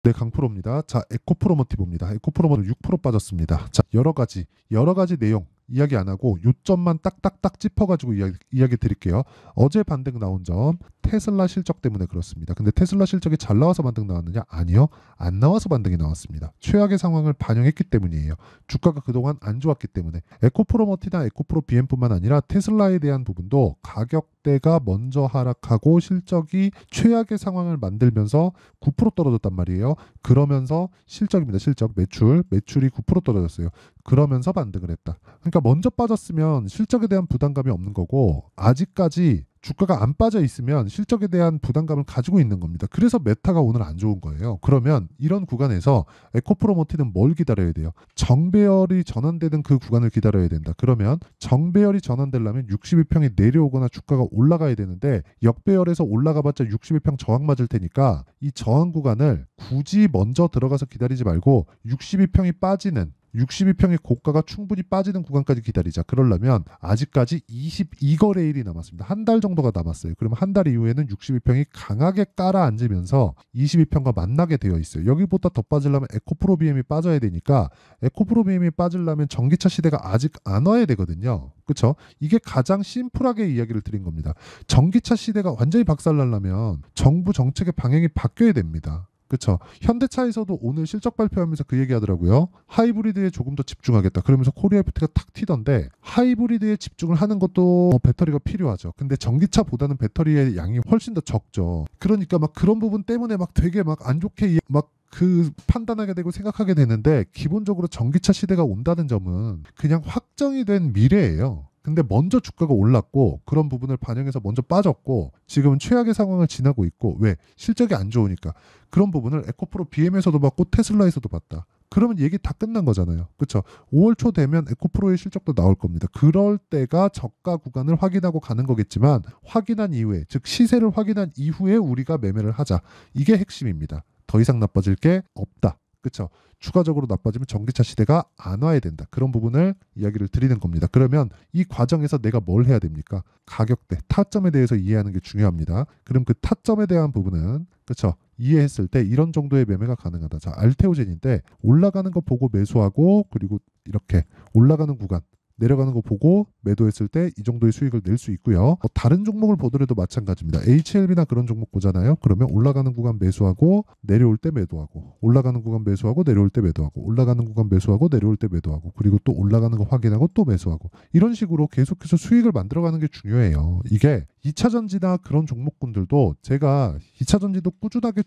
네, 강프로입니다. 자, 에코프로모티브입니다. 에코프로모티브 6% 빠졌습니다. 자, 여러 가지 내용 이야기 안 하고 요점만 딱딱딱 짚어가지고 이야기 드릴게요. 어제 반등 나온 점 테슬라 실적 때문에 그렇습니다. 근데 테슬라 실적이 잘 나와서 반등 나왔느냐? 아니요. 안 나와서 반등이 나왔습니다. 최악의 상황을 반영했기 때문이에요. 주가가 그동안 안 좋았기 때문에. 에코프로모티나 에코프로 BM뿐만 아니라 테슬라에 대한 부분도 가격대가 먼저 하락하고 실적이 최악의 상황을 만들면서 9% 떨어졌단 말이에요. 그러면서 실적입니다. 실적 매출이 9% 떨어졌어요. 그러면서 반등을 했다. 그러니까 먼저 빠졌으면 실적에 대한 부담감이 없는 거고 아직까지 주가가 안 빠져 있으면 실적에 대한 부담감을 가지고 있는 겁니다. 그래서 메타가 오늘 안 좋은 거예요. 그러면 이런 구간에서 에코프로모티는 뭘 기다려야 돼요? 정배열이 전환되는 그 구간을 기다려야 된다. 그러면 정배열이 전환되려면 62평이 내려오거나 주가가 올라가야 되는데 역배열에서 올라가봤자 61평 저항 맞을 테니까 이 저항 구간을 굳이 먼저 들어가서 기다리지 말고 62평이 빠지는 62평의 고가가 충분히 빠지는 구간까지 기다리자. 그러려면 아직까지 22거래일이 남았습니다. 한 달 정도가 남았어요. 그러면 한 달 이후에는 62평이 강하게 깔아앉으면서 22평과 만나게 되어 있어요. 여기보다 더 빠지려면 에코프로 BM이 빠져야 되니까 에코프로 BM이 빠지려면 전기차 시대가 아직 안 와야 되거든요. 그렇죠? 이게 가장 심플하게 이야기를 드린 겁니다. 전기차 시대가 완전히 박살나려면 정부 정책의 방향이 바뀌어야 됩니다. 그렇죠. 현대차에서도 오늘 실적 발표하면서 그 얘기하더라고요. 하이브리드에 조금 더 집중하겠다. 그러면서 코리아FT가 탁 튀던데 하이브리드에 집중을 하는 것도 배터리가 필요하죠. 근데 전기차보다는 배터리의 양이 훨씬 더 적죠. 그러니까 막 그런 부분 때문에 막 되게 막 안 좋게 막 그 판단하게 되고 생각하게 되는데 기본적으로 전기차 시대가 온다는 점은 그냥 확정이 된 미래예요. 근데 먼저 주가가 올랐고 그런 부분을 반영해서 먼저 빠졌고 지금은 최악의 상황을 지나고 있고 왜? 실적이 안 좋으니까. 그런 부분을 에코프로 BM에서도 봤고 테슬라에서도 봤다. 그러면 얘기 다 끝난 거잖아요. 그렇죠? 5월 초 되면 에코프로의 실적도 나올 겁니다. 그럴 때가 저가 구간을 확인하고 가는 거겠지만 확인한 이후에 즉 시세를 확인한 이후에 우리가 매매를 하자. 이게 핵심입니다. 더 이상 나빠질 게 없다. 그렇죠? 추가적으로 나빠지면 전기차 시대가 안 와야 된다. 그런 부분을 이야기를 드리는 겁니다. 그러면 이 과정에서 내가 뭘 해야 됩니까? 가격대, 타점에 대해서 이해하는 게 중요합니다. 그럼 그 타점에 대한 부분은 그렇죠? 이해했을 때 이런 정도의 매매가 가능하다. 자, 알테오젠인데 올라가는 거 보고 매수하고 그리고 이렇게 올라가는 구간 내려가는 거 보고 매도했을 때 이 정도의 수익을 낼 수 있고요. 다른 종목을 보더라도 마찬가지입니다. HLB나 그런 종목 보잖아요. 그러면 올라가는 구간 매수하고 내려올 때 매도하고 올라가는 구간 매수하고 내려올 때 매도하고 올라가는 구간 매수하고 내려올 때 매도하고 그리고 또 올라가는 거 확인하고 또 매수하고 이런 식으로 계속해서 수익을 만들어가는 게 중요해요. 이게 2차전지나 그런 종목군들도 제가 2차전지도 꾸준하게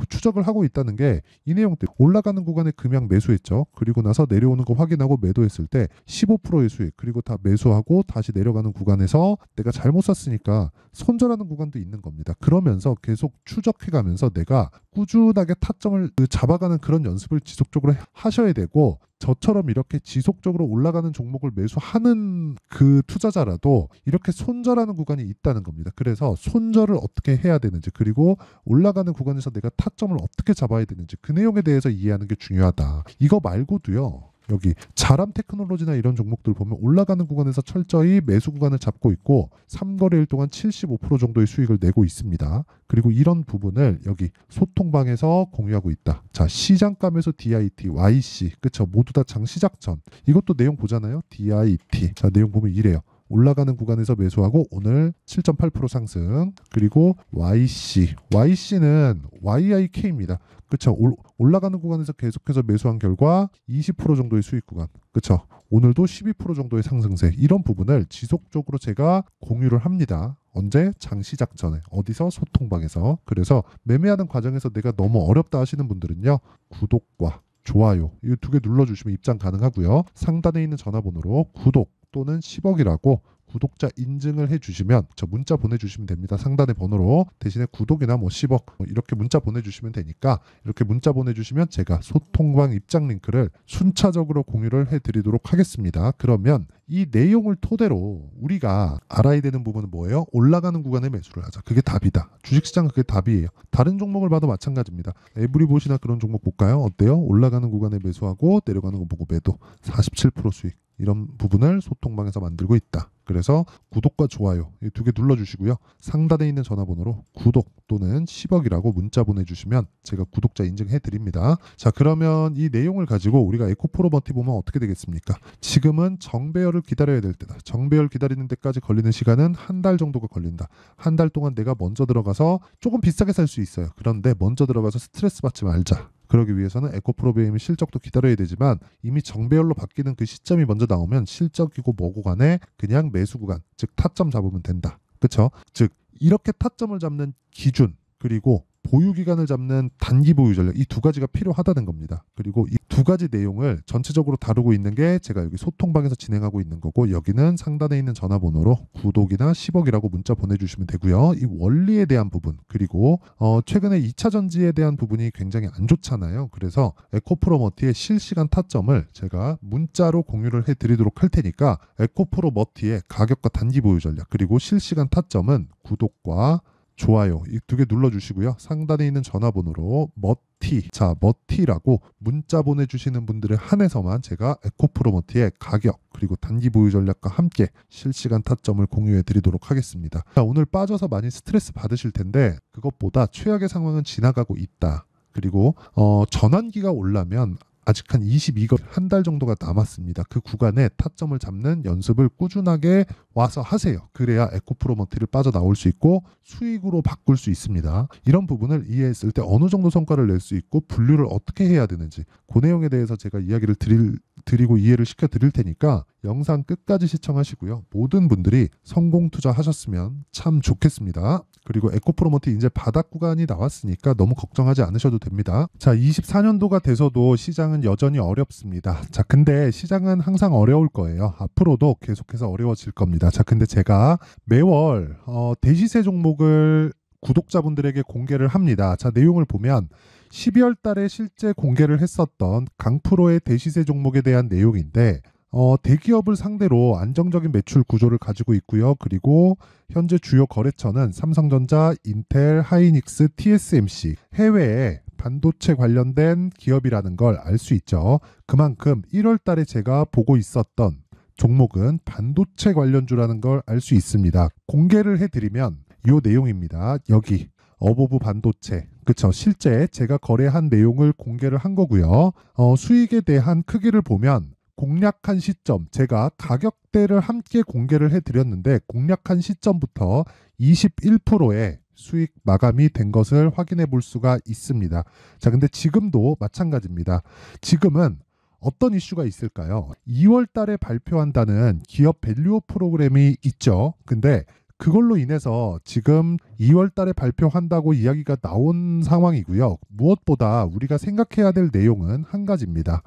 추적을 하고 있다는 게 이 내용 때문에 올라가는 구간에 금양 매수했죠. 그리고 나서 내려오는 거 확인하고 매도했을 때 15%의 수익 그리고 다 매수하고 다시 내려가는 구간에서 내가 잘못 샀으니까 손절하는 구간도 있는 겁니다. 그러면서 계속 추적해가면서 내가 꾸준하게 타점을 잡아가는 그런 연습을 지속적으로 하셔야 되고 저처럼 이렇게 지속적으로 올라가는 종목을 매수하는 그 투자자라도 이렇게 손절하는 구간이 있다는 겁니다. 그래서 손절을 어떻게 해야 되는지 그리고 올라가는 구간에서 내가 타점을 어떻게 잡아야 되는지 그 내용에 대해서 이해하는 게 중요하다. 이거 말고도요. 여기 자람 테크놀로지나 이런 종목들 보면 올라가는 구간에서 철저히 매수 구간을 잡고 있고 3거래일 동안 75% 정도의 수익을 내고 있습니다. 그리고 이런 부분을 여기 소통방에서 공유하고 있다. 자, 시장감에서 DIT, YC, 그쵸? 모두 다 장 시작 전. 이것도 내용 보잖아요. DIT. 자, 내용 보면 이래요. 올라가는 구간에서 매수하고 오늘 7.8% 상승. 그리고 YC는 YIK입니다. 그쵸? 올라가는 구간에서 계속해서 매수한 결과 20% 정도의 수익 구간. 그쵸? 오늘도 12% 정도의 상승세. 이런 부분을 지속적으로 제가 공유를 합니다. 언제? 장 시작 전에. 어디서? 소통방에서. 그래서 매매하는 과정에서 내가 너무 어렵다 하시는 분들은요. 구독과 좋아요. 이 두 개 눌러주시면 입장 가능하고요. 상단에 있는 전화번호로 구독 또는 10억이라고 구독자 인증을 해주시면 저 문자 보내주시면 됩니다. 상단의 번호로 대신에 구독이나 뭐 10억 이렇게 문자 보내주시면 되니까 이렇게 문자 보내주시면 제가 소통방 입장 링크를 순차적으로 공유를 해드리도록 하겠습니다. 그러면 이 내용을 토대로 우리가 알아야 되는 부분은 뭐예요? 올라가는 구간에 매수를 하자. 그게 답이다. 주식시장은 그게 답이에요. 다른 종목을 봐도 마찬가지입니다. 에브리봇이나 그런 종목 볼까요? 어때요? 올라가는 구간에 매수하고 내려가는 거 보고 매도 47% 수익. 이런 부분을 소통방에서 만들고 있다. 그래서 구독과 좋아요 이 두 개 눌러주시고요. 상단에 있는 전화번호로 구독 또는 10억이라고 문자 보내주시면 제가 구독자 인증해드립니다. 자, 그러면 이 내용을 가지고 우리가 에코프로머티 보면 어떻게 되겠습니까? 지금은 정배열을 기다려야 될 때다. 정배열 기다리는 데까지 걸리는 시간은 한 달 정도가 걸린다. 한 달 동안 내가 먼저 들어가서 조금 비싸게 살 수 있어요. 그런데 먼저 들어가서 스트레스 받지 말자. 그러기 위해서는 에코프로비엠의 실적도 기다려야 되지만 이미 정배열로 바뀌는 그 시점이 먼저 나오면 실적이고 뭐고 간에 그냥 매수 구간, 즉 타점 잡으면 된다. 그렇죠? 즉 이렇게 타점을 잡는 기준 그리고 보유 기간을 잡는 단기 보유 전략 이 두 가지가 필요하다는 겁니다. 그리고 이 두 가지 내용을 전체적으로 다루고 있는 게 제가 여기 소통방에서 진행하고 있는 거고 여기는 상단에 있는 전화번호로 구독이나 10억이라고 문자 보내주시면 되고요. 이 원리에 대한 부분 그리고 최근에 2차 전지에 대한 부분이 굉장히 안 좋잖아요. 그래서 에코프로머티의 실시간 타점을 제가 문자로 공유를 해드리도록 할 테니까 에코프로머티의 가격과 단기 보유 전략 그리고 실시간 타점은 구독과 좋아요 이 두 개 눌러주시고요. 상단에 있는 전화번호로 머티라고 문자 보내주시는 분들에 한해서만 제가 에코프로머티의 가격 그리고 단기 보유 전략과 함께 실시간 타점을 공유해 드리도록 하겠습니다. 자, 오늘 빠져서 많이 스트레스 받으실 텐데 그것보다 최악의 상황은 지나가고 있다. 그리고 전환기가 오려면 아직 한 22거 한 달 정도가 남았습니다. 그 구간에 타점을 잡는 연습을 꾸준하게 와서 하세요. 그래야 에코프로머티를 빠져나올 수 있고 수익으로 바꿀 수 있습니다. 이런 부분을 이해했을 때 어느 정도 성과를 낼 수 있고 분류를 어떻게 해야 되는지 그 내용에 대해서 제가 이야기를 드리고 이해를 시켜 드릴 테니까 영상 끝까지 시청하시고요. 모든 분들이 성공 투자하셨으면 참 좋겠습니다. 그리고 에코프로머티 이제 바닥 구간이 나왔으니까 너무 걱정하지 않으셔도 됩니다. 자, 24년도가 돼서도 시장은 여전히 어렵습니다. 자, 근데 시장은 항상 어려울 거예요. 앞으로도 계속해서 어려워질 겁니다. 자, 근데 제가 매월 대시세 종목을 구독자분들에게 공개를 합니다. 자, 내용을 보면 12월 달에 실제 공개를 했었던 강프로의 대시세 종목에 대한 내용인데 대기업을 상대로 안정적인 매출 구조를 가지고 있고요. 그리고 현재 주요 거래처는 삼성전자, 인텔, 하이닉스, TSMC 해외에 반도체 관련된 기업이라는 걸 알 수 있죠. 그만큼 1월 달에 제가 보고 있었던 종목은 반도체 관련주라는 걸 알 수 있습니다. 공개를 해드리면 이 내용입니다. 여기 어보브 반도체 그쵸 실제 제가 거래한 내용을 공개를 한 거고요. 수익에 대한 크기를 보면 공략한 시점 제가 가격대를 함께 공개를 해드렸는데 공략한 시점부터 21%의 수익 마감이 된 것을 확인해 볼 수가 있습니다. 자, 근데 지금도 마찬가지입니다. 지금은 어떤 이슈가 있을까요? 2월 달에 발표한다는 기업 밸류업 프로그램이 있죠. 근데 그걸로 인해서 지금 2월 달에 발표한다고 이야기가 나온 상황이고요. 무엇보다 우리가 생각해야 될 내용은 한 가지입니다.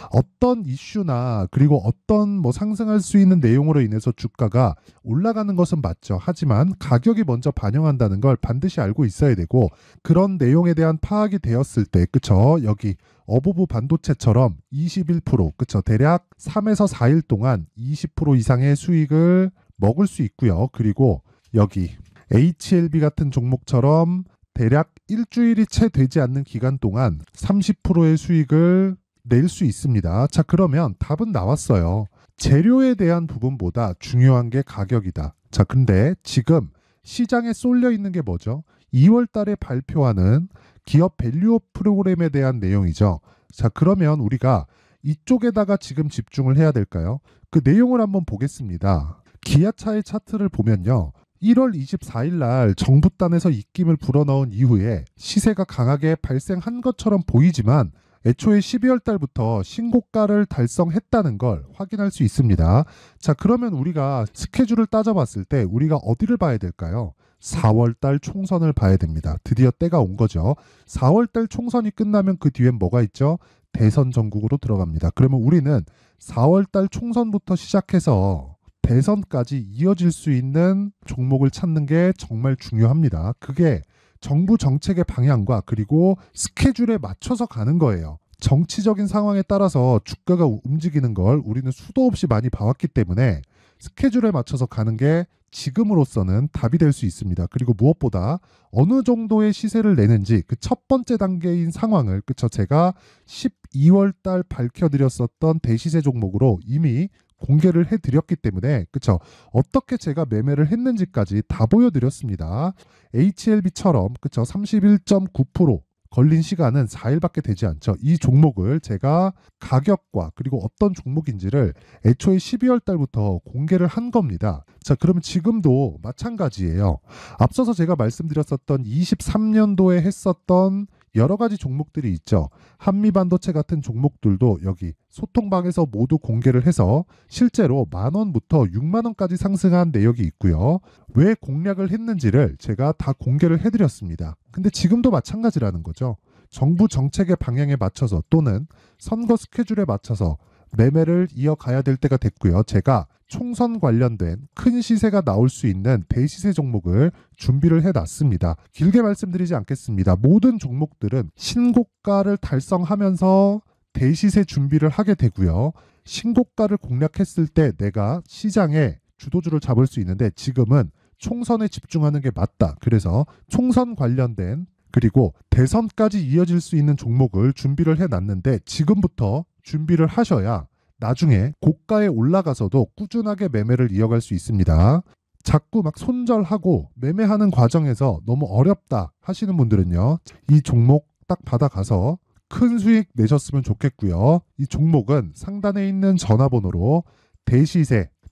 어떤 이슈나 그리고 어떤 상승할 수 있는 내용으로 인해서 주가가 올라가는 것은 맞죠. 하지만 가격이 먼저 반영한다는 걸 반드시 알고 있어야 되고 그런 내용에 대한 파악이 되었을 때 그쵸? 여기 어보브 반도체처럼 21% 그쵸? 대략 3에서 4일 동안 20% 이상의 수익을 먹을 수 있고요. 그리고 여기 HLB 같은 종목처럼 대략 일주일이 채 되지 않는 기간 동안 30%의 수익을 낼 수 있습니다. 자, 그러면 답은 나왔어요. 재료에 대한 부분보다 중요한 게 가격이다. 자, 근데 지금 시장에 쏠려 있는 게 뭐죠? 2월 달에 발표하는 기업 밸류업 프로그램에 대한 내용이죠. 자, 그러면 우리가 이쪽에다가 지금 집중을 해야 될까요? 그 내용을 한번 보겠습니다. 기아차의 차트를 보면요. 1월 24일 날 정부단에서 입김을 불어넣은 이후에 시세가 강하게 발생한 것처럼 보이지만 애초에 12월 달부터 신고가를 달성했다는 걸 확인할 수 있습니다. 자, 그러면 우리가 스케줄을 따져봤을 때 우리가 어디를 봐야 될까요? 4월 달 총선을 봐야 됩니다. 드디어 때가 온 거죠. 4월 달 총선이 끝나면 그 뒤엔 뭐가 있죠? 대선 전국으로 들어갑니다. 그러면 우리는 4월 달 총선부터 시작해서 대선까지 이어질 수 있는 종목을 찾는 게 정말 중요합니다. 그게 정부 정책의 방향과 그리고 스케줄에 맞춰서 가는 거예요. 정치적인 상황에 따라서 주가가 움직이는 걸 우리는 수도 없이 많이 봐왔기 때문에 스케줄에 맞춰서 가는 게 지금으로서는 답이 될 수 있습니다. 그리고 무엇보다 어느 정도의 시세를 내는지 그 첫 번째 단계인 상황을 그쵸 제가 12월 달 밝혀드렸었던 대시세 종목으로 이미 공개를 해드렸기 때문에 그쵸? 어떻게 제가 매매를 했는지까지 다 보여드렸습니다. HLB처럼 그쵸? 31.9% 걸린 시간은 4일밖에 되지 않죠. 이 종목을 제가 가격과 그리고 어떤 종목인지를 애초에 12월 달부터 공개를 한 겁니다. 자, 그러면 지금도 마찬가지예요. 앞서서 제가 말씀드렸었던 23년도에 했었던 여러 가지 종목들이 있죠. 한미반도체 같은 종목들도 여기 소통방에서 모두 공개를 해서 실제로 10,000원부터 60,000원까지 상승한 내역이 있고요. 왜 공략을 했는지를 제가 다 공개를 해드렸습니다. 근데 지금도 마찬가지라는 거죠. 정부 정책의 방향에 맞춰서 또는 선거 스케줄에 맞춰서 매매를 이어가야 될 때가 됐고요. 제가 총선 관련된 큰 시세가 나올 수 있는 대시세 종목을 준비를 해놨습니다. 길게 말씀드리지 않겠습니다. 모든 종목들은 신고가를 달성하면서 대시세 준비를 하게 되고요. 신고가를 공략했을 때 내가 시장에 주도주를 잡을 수 있는데 지금은 총선에 집중하는 게 맞다. 그래서 총선 관련된 그리고 대선까지 이어질 수 있는 종목을 준비를 해놨는데 지금부터 준비를 하셔야 나중에 고가에 올라가서도 꾸준하게 매매를 이어갈 수 있습니다. 자꾸 막 손절하고 매매하는 과정에서 너무 어렵다 하시는 분들은요. 이 종목 딱 받아가서 큰 수익 내셨으면 좋겠고요. 이 종목은 상단에 있는 전화번호로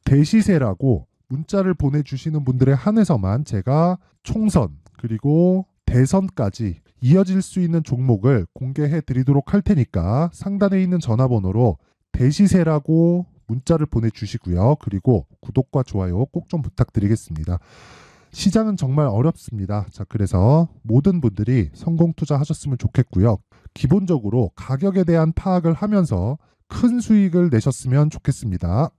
대시세라고 문자를 보내주시는 분들에 한해서만 제가 총선 그리고 대선까지 이어질 수 있는 종목을 공개해 드리도록 할 테니까 상단에 있는 전화번호로 대시세라고 문자를 보내주시고요. 그리고 구독과 좋아요 꼭 좀 부탁드리겠습니다. 시장은 정말 어렵습니다. 자, 그래서 모든 분들이 성공 투자하셨으면 좋겠고요. 기본적으로 가격에 대한 파악을 하면서 큰 수익을 내셨으면 좋겠습니다.